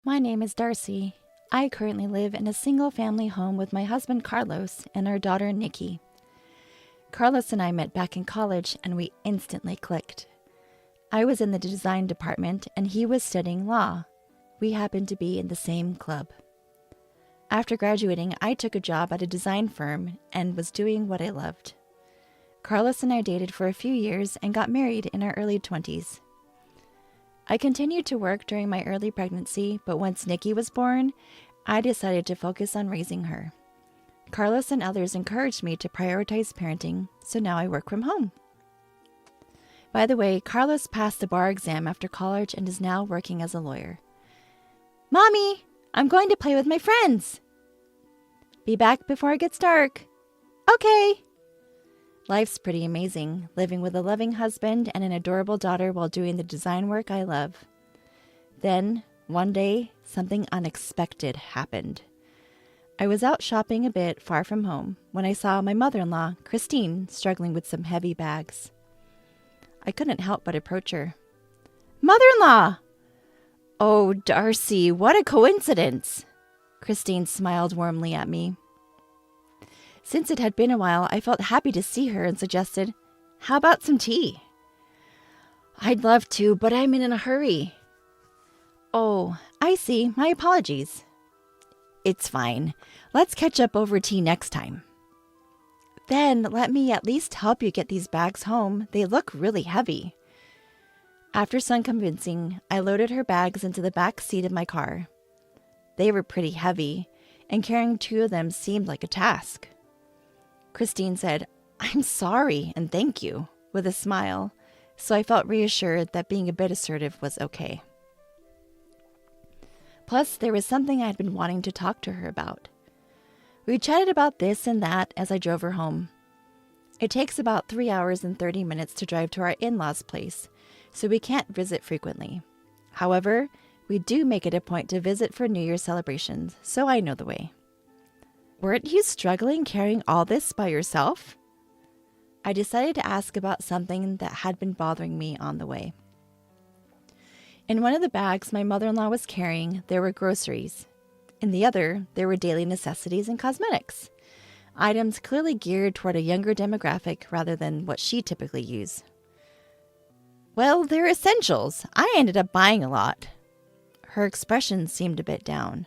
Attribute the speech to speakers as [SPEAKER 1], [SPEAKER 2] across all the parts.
[SPEAKER 1] My name is Darcy. I currently live in a single-family home with my husband Carlos and our daughter Nikki. Carlos and I met back in college and we instantly clicked. I was in the design department and he was studying law. We happened to be in the same club. After graduating, I took a job at a design firm and was doing what I loved. Carlos and I dated for a few years and got married in our early 20s. I continued to work during my early pregnancy, but once Nikki was born, I decided to focus on raising her. Carlos and others encouraged me to prioritize parenting, so now I work from home. By the way, Carlos passed the bar exam after college and is now working as a lawyer. Mommy, I'm going to play with my friends. Be back before it gets dark. Okay. Life's pretty amazing, living with a loving husband and an adorable daughter while doing the design work I love. Then, one day, something unexpected happened. I was out shopping a bit far from home when I saw my mother-in-law, Christine, struggling with some heavy bags. I couldn't help but approach her. Mother-in-law! Oh, Darcy, what a coincidence! Christine smiled warmly at me. Since it had been a while, I felt happy to see her and suggested, "How about some tea?" "I'd love to, but I'm in a hurry." "Oh, I see. My apologies." "It's fine. Let's catch up over tea next time." "Then let me at least help you get these bags home. They look really heavy." After some convincing, I loaded her bags into the back seat of my car. They were pretty heavy, and carrying two of them seemed like a task. Christine said, "I'm sorry and thank you," with a smile, so I felt reassured that being a bit assertive was okay. Plus, there was something I had been wanting to talk to her about. We chatted about this and that as I drove her home. It takes about 3 hours and 30 minutes to drive to our in-laws' place, so we can't visit frequently. However, we do make it a point to visit for New Year's celebrations, so I know the way. "Weren't you struggling carrying all this by yourself?" I decided to ask about something that had been bothering me on the way. In one of the bags my mother-in-law was carrying, there were groceries. In the other, there were daily necessities and cosmetics, items clearly geared toward a younger demographic rather than what she typically used. "Well, they're essentials. I ended up buying a lot." Her expression seemed a bit down.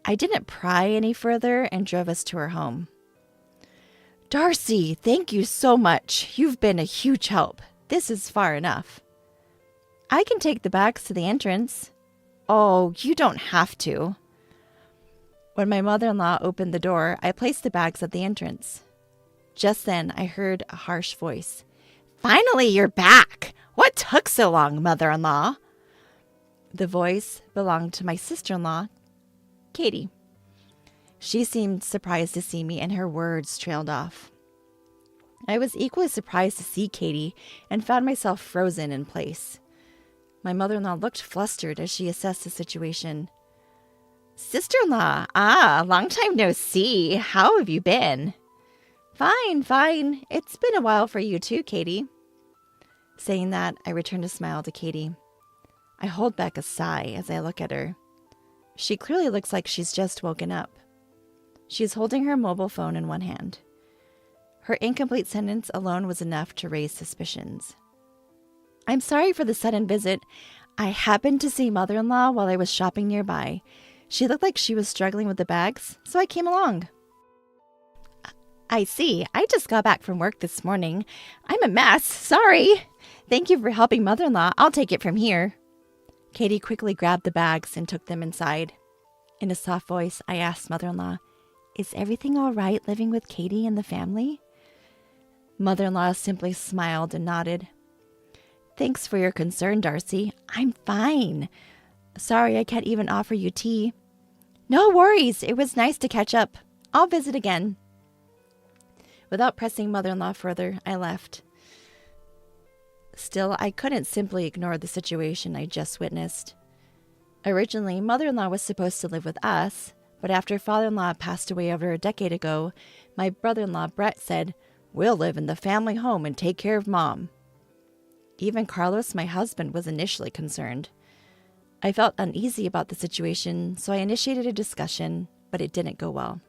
[SPEAKER 1] I didn't pry any further and drove us to her home. "Darcy, thank you so much. You've been a huge help. This is far enough." "I can take the bags to the entrance." "Oh, you don't have to." When my mother-in-law opened the door, I placed the bags at the entrance. Just then, I heard a harsh voice. "Finally, you're back! What took so long, mother-in-law?" The voice belonged to my sister-in-law, Katie. She seemed surprised to see me and her words trailed off. I was equally surprised to see Katie and found myself frozen in place. My mother-in-law looked flustered as she assessed the situation. "Sister-in-law, long time no see. How have you been?" "Fine, fine. It's been a while for you too, Katie." Saying that, I returned a smile to Katie. I hold back a sigh as I look at her. She clearly looks like she's just woken up. She's holding her mobile phone in one hand. Her incomplete sentence alone was enough to raise suspicions. "I'm sorry for the sudden visit. I happened to see mother-in-law while I was shopping nearby. She looked like she was struggling with the bags, so I came along." "I see. I just got back from work this morning. I'm a mess. Sorry. Thank you for helping mother-in-law. I'll take it from here." Katie quickly grabbed the bags and took them inside. In a soft voice, I asked mother-in-law, "Is everything all right living with Katie and the family?" Mother-in-law simply smiled and nodded. "Thanks for your concern, Darcy. I'm fine. Sorry I can't even offer you tea." "No worries. It was nice to catch up. I'll visit again." Without pressing mother-in-law further, I left. Still, I couldn't simply ignore the situation I just witnessed. Originally, mother-in-law was supposed to live with us, but after father-in-law passed away over a decade ago, my brother-in-law Brett said, "We'll live in the family home and take care of Mom." Even Carlos, my husband, was initially concerned. I felt uneasy about the situation, so I initiated a discussion, but it didn't go well.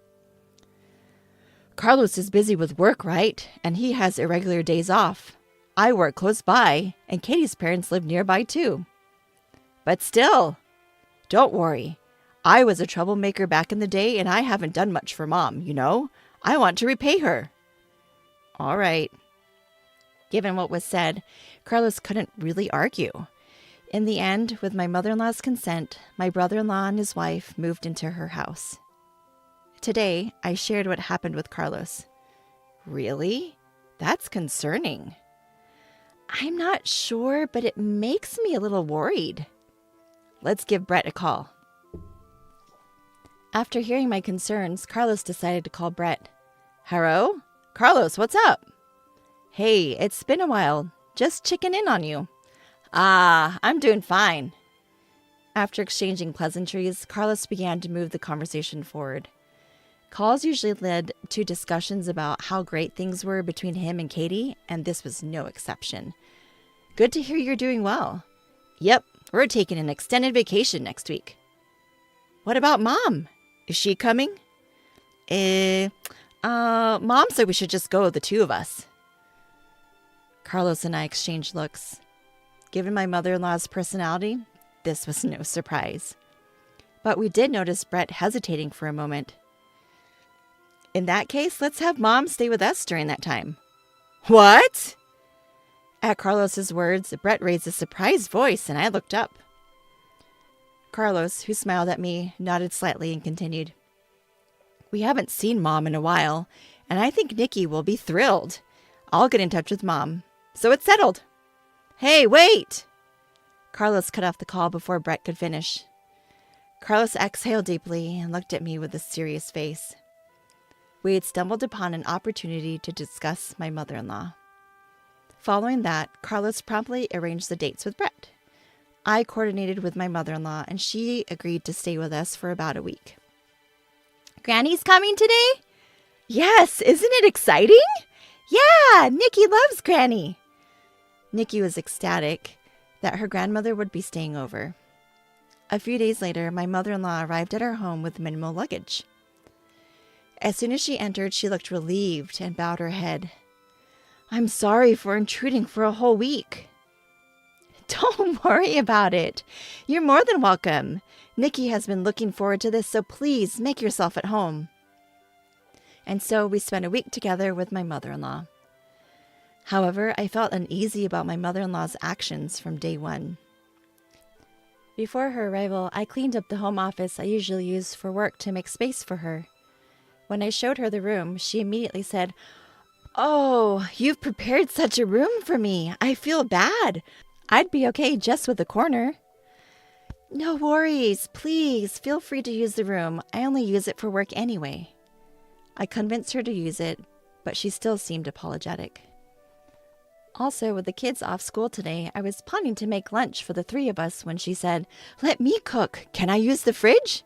[SPEAKER 1] Carlos is busy with work, right? And he has irregular days off. I work close by, and Katie's parents live nearby too. But still, don't worry. I was a troublemaker back in the day, and I haven't done much for Mom, you know? I want to repay her. All right. Given what was said, Carlos couldn't really argue. In the end, with my mother-in-law's consent, my brother-in-law and his wife moved into her house. Today, I shared what happened with Carlos. Really? That's concerning. I'm not sure, but it makes me a little worried. Let's give Brett a call. After hearing my concerns, Carlos decided to call Brett. Hello? Carlos, what's up? Hey, it's been a while. Just checking in on you. I'm doing fine. After exchanging pleasantries, Carlos began to move the conversation forward. Calls usually led to discussions about how great things were between him and Katie, and this was no exception. Good to hear you're doing well. Yep, we're taking an extended vacation next week. What about Mom? Is she coming? Mom said we should just go, the two of us. Carlos and I exchanged looks. Given my mother-in-law's personality, this was no surprise. But we did notice Brett hesitating for a moment. In that case, let's have Mom stay with us during that time. What? At Carlos's words, Brett raised a surprised voice, and I looked up. Carlos, who smiled at me, nodded slightly and continued. We haven't seen Mom in a while, and I think Nikki will be thrilled. I'll get in touch with Mom. So it's settled. Hey, wait! Carlos cut off the call before Brett could finish. Carlos exhaled deeply and looked at me with a serious face. We had stumbled upon an opportunity to discuss my mother-in-law. Following that, Carlos promptly arranged the dates with Brett. I coordinated with my mother-in-law, and she agreed to stay with us for about a week. Granny's coming today? Yes, isn't it exciting? Yeah, Nikki loves Granny. Nikki was ecstatic that her grandmother would be staying over. A few days later, my mother-in-law arrived at our home with minimal luggage. As soon as she entered, she looked relieved and bowed her head. I'm sorry for intruding for a whole week. Don't worry about it. You're more than welcome. Nikki has been looking forward to this, so please make yourself at home. And so we spent a week together with my mother-in-law. However, I felt uneasy about my mother-in-law's actions from day one. Before her arrival, I cleaned up the home office I usually use for work to make space for her. When I showed her the room, she immediately said, Oh, you've prepared such a room for me. I feel bad. I'd be okay just with the corner. No worries. Please feel free to use the room. I only use it for work anyway. I convinced her to use it, but she still seemed apologetic. Also, with the kids off school today, I was planning to make lunch for the three of us when she said, Let me cook. Can I use the fridge?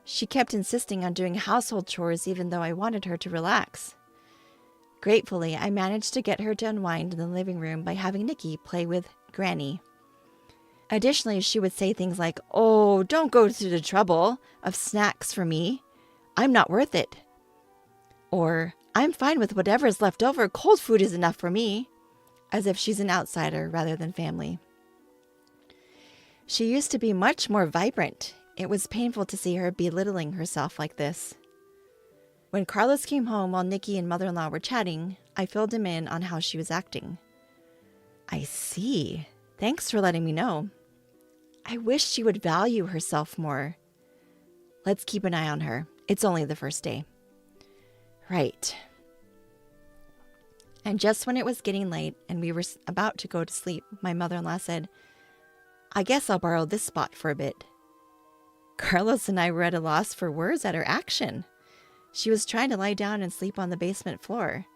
[SPEAKER 1] She kept insisting on doing household chores even though I wanted her to relax. Gratefully, I managed to get her to unwind in the living room by having Nikki play with Granny. Additionally, she would say things like, Oh, don't go to the trouble of snacks for me. I'm not worth it. Or, I'm fine with whatever's left over. Cold food is enough for me. As if she's an outsider rather than family. She used to be much more vibrant. It was painful to see her belittling herself like this. When Carlos came home while Nikki and mother-in-law were chatting, I filled him in on how she was acting. I see. Thanks for letting me know. I wish she would value herself more. Let's keep an eye on her. It's only the first day. Right. And just when it was getting late and we were about to go to sleep, my mother-in-law said, I guess I'll borrow this spot for a bit. Carlos and I were at a loss for words at her action. She was trying to lie down and sleep on the basement floor.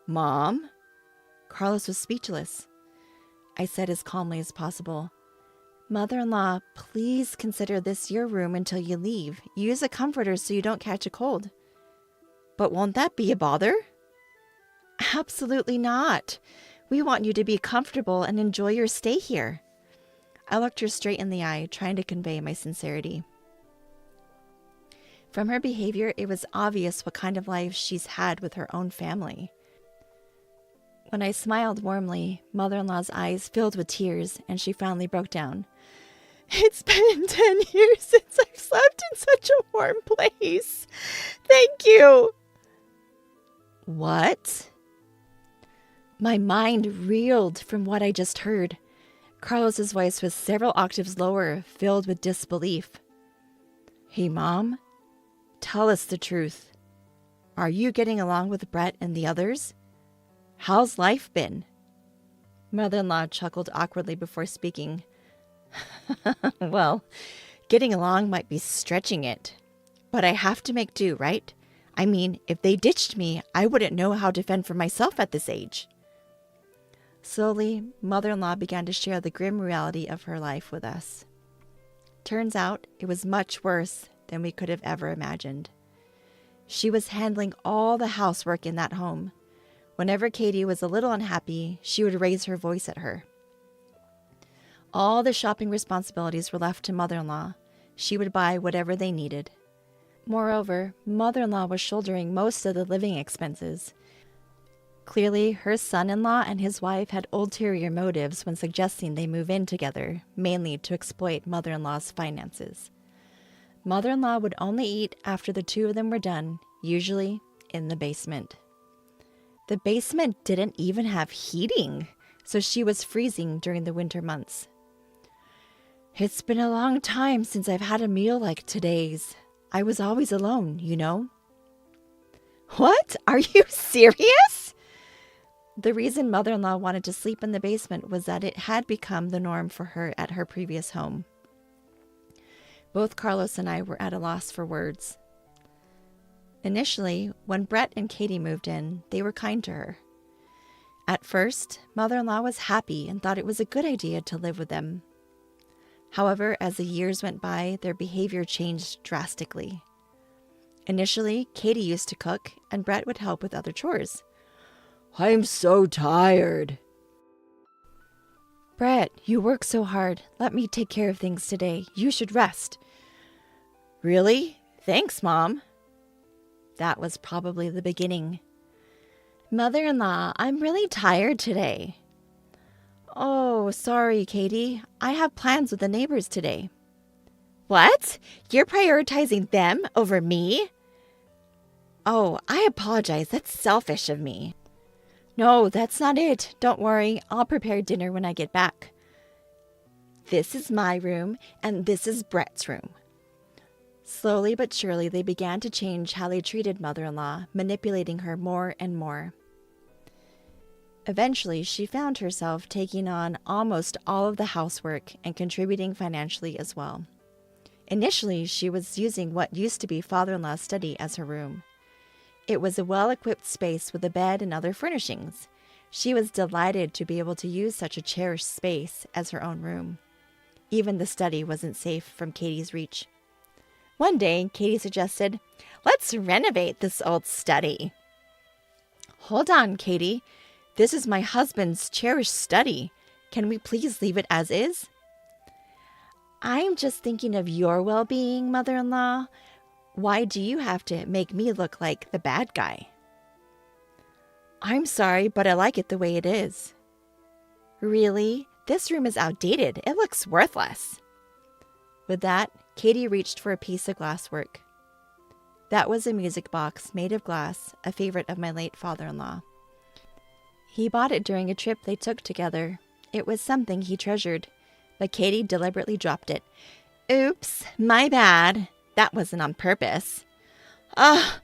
[SPEAKER 1] Mom? Carlos was speechless. I said as calmly as possible, Mother-in-law, please consider this your room until you leave. Use a comforter so you don't catch a cold. But won't that be a bother? Absolutely not. We want you to be comfortable and enjoy your stay here. I looked her straight in the eye, trying to convey my sincerity. From her behavior, it was obvious what kind of life she's had with her own family. When I smiled warmly, mother-in-law's eyes filled with tears, and she finally broke down. It's been 10 years since I've slept in such a warm place. Thank you. What? My mind reeled from what I just heard. Carlos's voice was several octaves lower, filled with disbelief. Hey, Mom, tell us the truth. Are you getting along with Brett and the others? How's life been? Mother-in-law chuckled awkwardly before speaking. Well, getting along might be stretching it, but I have to make do, right? I mean, if they ditched me, I wouldn't know how to fend for myself at this age. Slowly, mother-in-law began to share the grim reality of her life with us. Turns out, it was much worse than we could have ever imagined. She was handling all the housework in that home. Whenever Katie was a little unhappy, she would raise her voice at her. All the shopping responsibilities were left to mother-in-law. She would buy whatever they needed. Moreover, mother-in-law was shouldering most of the living expenses. Clearly, her son-in-law and his wife had ulterior motives when suggesting they move in together, mainly to exploit mother-in-law's finances. Mother-in-law would only eat after the two of them were done, usually in the basement. The basement didn't even have heating, so she was freezing during the winter months. It's been a long time since I've had a meal like today's. I was always alone, you know. What? Are you serious? The reason mother-in-law wanted to sleep in the basement was that it had become the norm for her at her previous home. Both Carlos and I were at a loss for words. Initially, when Brett and Katie moved in, they were kind to her. At first, mother-in-law was happy and thought it was a good idea to live with them. However, as the years went by, their behavior changed drastically. Initially, Katie used to cook, and Brett would help with other chores. I'm so tired. Brett, you work so hard. Let me take care of things today. You should rest. Really? Thanks, Mom. That was probably the beginning. Mother-in-law, I'm really tired today. Oh, sorry, Katie. I have plans with the neighbors today. What? You're prioritizing them over me? Oh, I apologize. That's selfish of me. No, that's not it. Don't worry. I'll prepare dinner when I get back. This is my room, and this is Brett's room. Slowly but surely, they began to change how they treated mother-in-law, manipulating her more and more. Eventually, she found herself taking on almost all of the housework and contributing financially as well. Initially, she was using what used to be father-in-law's study as her room. It was a well-equipped space with a bed and other furnishings. She was delighted to be able to use such a cherished space as her own room. Even the study wasn't safe from Katie's reach. One day, Katie suggested, "Let's renovate this old study." Hold on, Katie. This is my husband's cherished study. Can we please leave it as is? I'm just thinking of your well-being, mother-in-law. Why do you have to make me look like the bad guy? I'm sorry, but I like it the way it is. Really? This room is outdated. It looks worthless. With that, Katie reached for a piece of glasswork. That was a music box made of glass, a favorite of my late father-in-law. He bought it during a trip they took together. It was something he treasured, but Katie deliberately dropped it. Oops, my bad. That wasn't on purpose. Oh.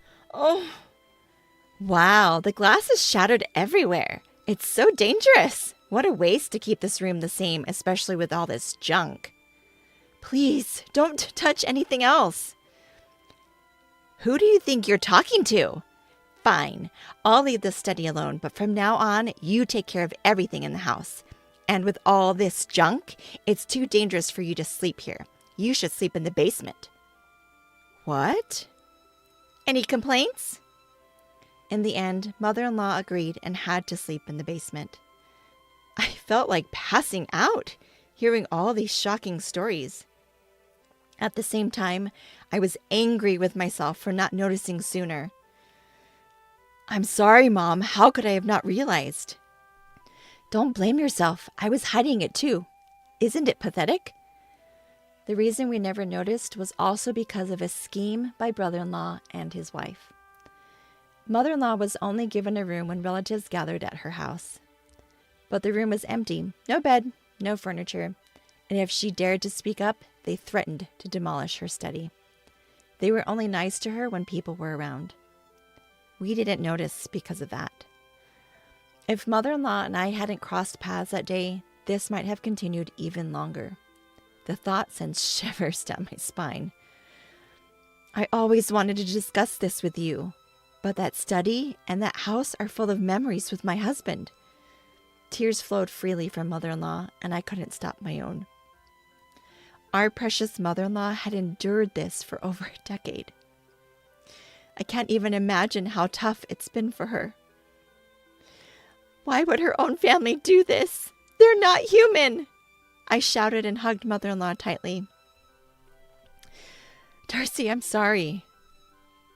[SPEAKER 1] Wow, the glass is shattered everywhere. It's so dangerous. What a waste to keep this room the same, especially with all this junk. Please, don't touch anything else. Who do you think you're talking to? Fine, I'll leave the study alone, but from now on, you take care of everything in the house. And with all this junk, it's too dangerous for you to sleep here. You should sleep in the basement. What? Any complaints? In the end, mother-in-law agreed and had to sleep in the basement. I felt like passing out. hearing all these shocking stories. At the same time, I was angry with myself for not noticing sooner. I'm sorry, Mom. How could I have not realized? Don't blame yourself. I was hiding it too. Isn't it pathetic? The reason we never noticed was also because of a scheme by brother-in-law and his wife. Mother-in-law was only given a room when relatives gathered at her house. But the room was empty, no bed, no furniture, and if she dared to speak up, they threatened to demolish her study. They were only nice to her when people were around. We didn't notice because of that. If mother-in-law and I hadn't crossed paths that day, this might have continued even longer. The thought sends shivers down my spine. I always wanted to discuss this with you, but that study and that house are full of memories with my husband. Tears flowed freely from mother-in-law, and I couldn't stop my own. Our precious mother-in-law had endured this for over a decade. I can't even imagine how tough it's been for her. Why would her own family do this? They're not human! I shouted and hugged mother-in-law tightly. Darcy, I'm sorry.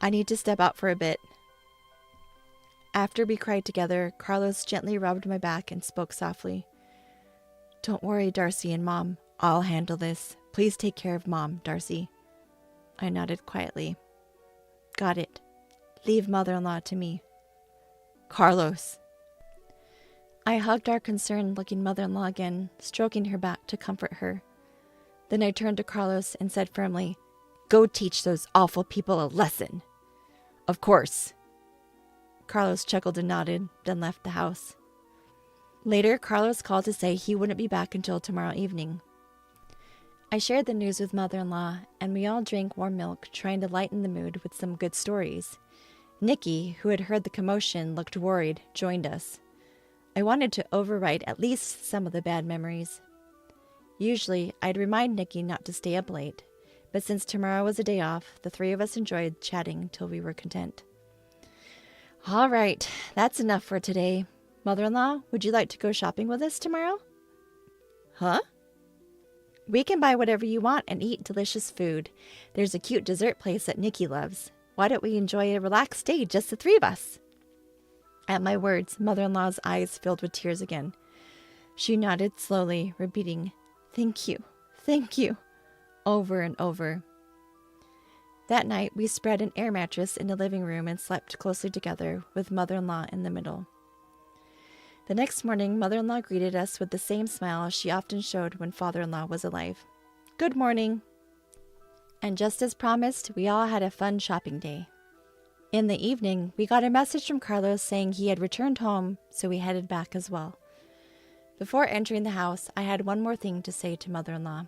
[SPEAKER 1] I need to step out for a bit. After we cried together, Carlos gently rubbed my back and spoke softly. Don't worry, Darcy and Mom. I'll handle this. Please take care of Mom, Darcy. I nodded quietly. Got it. Leave mother-in-law to me. Carlos. I hugged our concerned-looking mother-in-law again, stroking her back to comfort her. Then I turned to Carlos and said firmly, Go teach those awful people a lesson. Of course. Carlos chuckled and nodded, then left the house. Later, Carlos called to say he wouldn't be back until tomorrow evening. I shared the news with mother-in-law, and we all drank warm milk, trying to lighten the mood with some good stories. Nikki, who had heard the commotion, looked worried, joined us. I wanted to overwrite at least some of the bad memories. Usually, I'd remind Nikki not to stay up late, but since tomorrow was a day off, the three of us enjoyed chatting till we were content. All right, that's enough for today. Mother-in-law, would you like to go shopping with us tomorrow? Huh? We can buy whatever you want and eat delicious food. There's a cute dessert place that Nikki loves. Why don't we enjoy a relaxed day, just the three of us? At my words, mother-in-law's eyes filled with tears again. She nodded slowly, repeating, thank you, over and over. That night, we spread an air mattress in the living room and slept closely together, with mother-in-law in the middle. The next morning, mother-in-law greeted us with the same smile she often showed when father-in-law was alive. Good morning. And just as promised, we all had a fun shopping day. In the evening, we got a message from Carlos saying he had returned home, so we headed back as well. Before entering the house, I had one more thing to say to mother-in-law.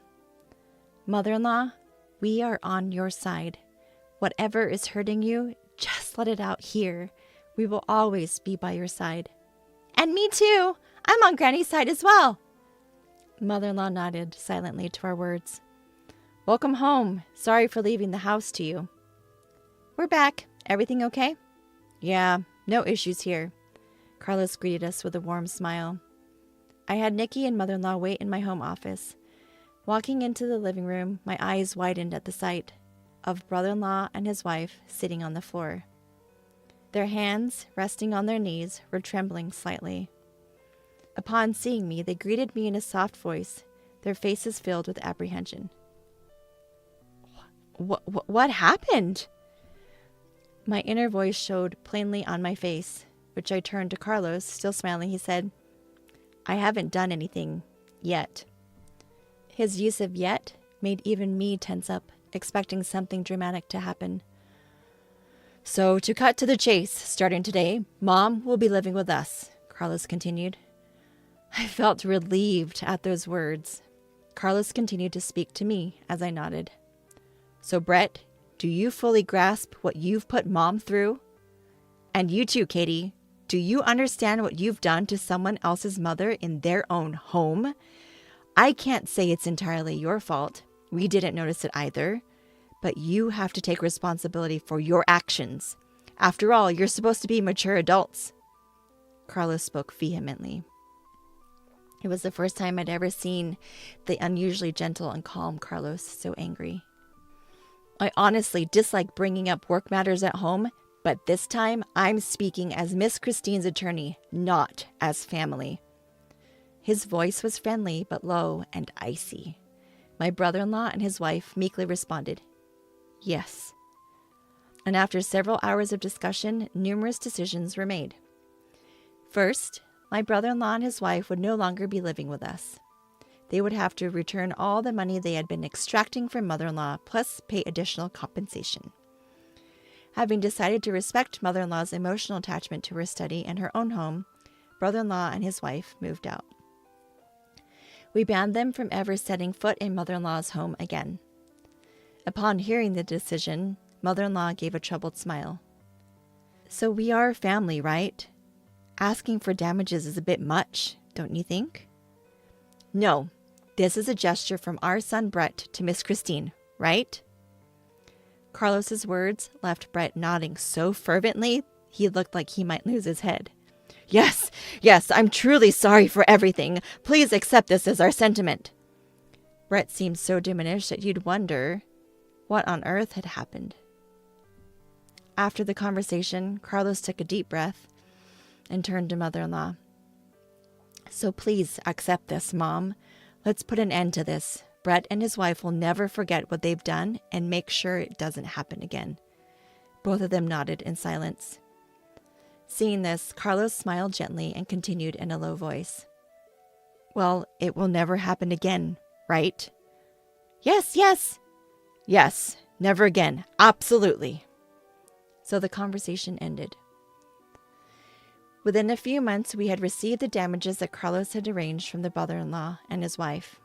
[SPEAKER 1] Mother-in-law, we are on your side. Whatever is hurting you, just let it out here. We will always be by your side. And me too. I'm on Granny's side as well. Mother-in-law nodded silently to our words. Welcome home. Sorry for leaving the house to you. We're back. Everything okay? Yeah, no issues here. Carlos greeted us with a warm smile. I had Nikki and mother-in-law wait in my home office. Walking into the living room, my eyes widened at the sight of brother-in-law and his wife sitting on the floor. Their hands, resting on their knees, were trembling slightly. Upon seeing me, they greeted me in a soft voice, their faces filled with apprehension. What happened? My inner voice showed plainly on my face, which I turned to Carlos, still smiling. He said, I haven't done anything yet. His use of yet made even me tense up, expecting something dramatic to happen. So, to cut to the chase, starting today, Mom will be living with us, Carlos continued. I felt relieved at those words. Carlos continued to speak to me as I nodded. So, Brett, do you fully grasp what you've put Mom through? And you too, Katie. Do you understand what you've done to someone else's mother in their own home? I can't say it's entirely your fault. We didn't notice it either. But you have to take responsibility for your actions. After all, you're supposed to be mature adults. Carlos spoke vehemently. It was the first time I'd ever seen the unusually gentle and calm Carlos so angry. I honestly dislike bringing up work matters at home, but this time I'm speaking as Miss Christine's attorney, not as family. His voice was friendly but low and icy. My brother-in-law and his wife meekly responded, yes. And after several hours of discussion, numerous decisions were made. First, my brother-in-law and his wife would no longer be living with us. They would have to return all the money they had been extracting from mother-in-law, plus pay additional compensation. Having decided to respect mother-in-law's emotional attachment to her study and her own home, brother-in-law and his wife moved out. We banned them from ever setting foot in mother-in-law's home again. Upon hearing the decision, mother-in-law gave a troubled smile. So we are family, right? Asking for damages is a bit much, don't you think? No, this is a gesture from our son Brett to Miss Christine, right? Carlos's words left Brett nodding so fervently he looked like he might lose his head. Yes, I'm truly sorry for everything. Please accept this as our sentiment. Brett seemed so diminished that you'd wonder what on earth had happened. After the conversation, Carlos took a deep breath and turned to mother-in-law. So please accept this, Mom. Let's put an end to this. Brett and his wife will never forget what they've done and make sure it doesn't happen again. Both of them nodded in silence. Seeing this, Carlos smiled gently and continued in a low voice. Well, it will never happen again, right? Yes, never again. Absolutely. So the conversation ended. Within a few months, we had received the damages that Carlos had arranged from the brother-in-law and his wife.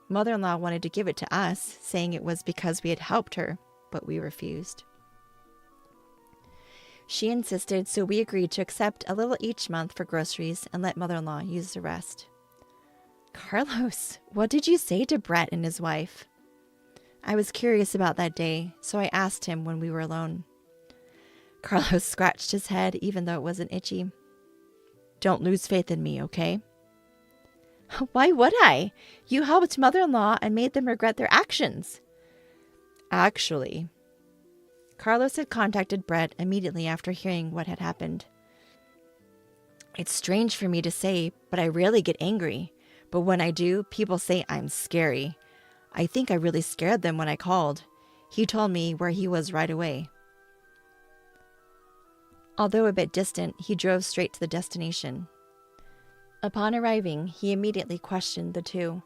[SPEAKER 1] Mother-in-law wanted to give it to us, saying it was because we had helped her, but we refused. She insisted, so we agreed to accept a little each month for groceries and let mother-in-law use the rest. Carlos, what did you say to Brett and his wife? I was curious about that day, so I asked him when we were alone. Carlos scratched his head, even though it wasn't itchy. Don't lose faith in me, okay? Why would I? You helped mother-in-law and made them regret their actions. Actually, Carlos had contacted Brett immediately after hearing what had happened. It's strange for me to say, but I rarely get angry. But when I do, people say I'm scary. I think I really scared them when I called. He told me where he was right away. Although a bit distant, he drove straight to the destination. Upon arriving, he immediately questioned the two.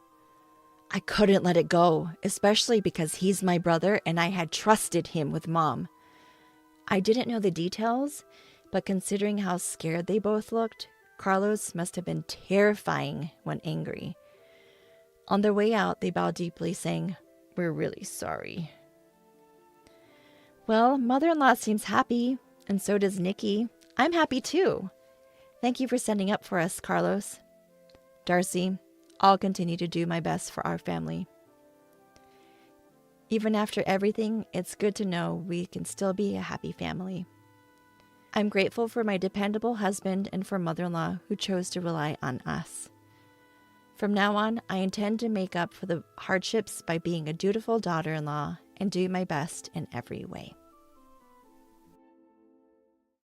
[SPEAKER 1] I couldn't let it go, especially because he's my brother and I had trusted him with Mom. I didn't know the details, but considering how scared they both looked, Carlos must have been terrifying when angry. On their way out, they bowed deeply, saying, We're really sorry. Well, mother-in-law seems happy, and so does Nikki. I'm happy too. Thank you for standing up for us, Carlos. Darcy, I'll continue to do my best for our family. Even after everything, it's good to know we can still be a happy family. I'm grateful for my dependable husband and for mother-in-law who chose to rely on us. From now on, I intend to make up for the hardships by being a dutiful daughter-in-law and do my best in every way.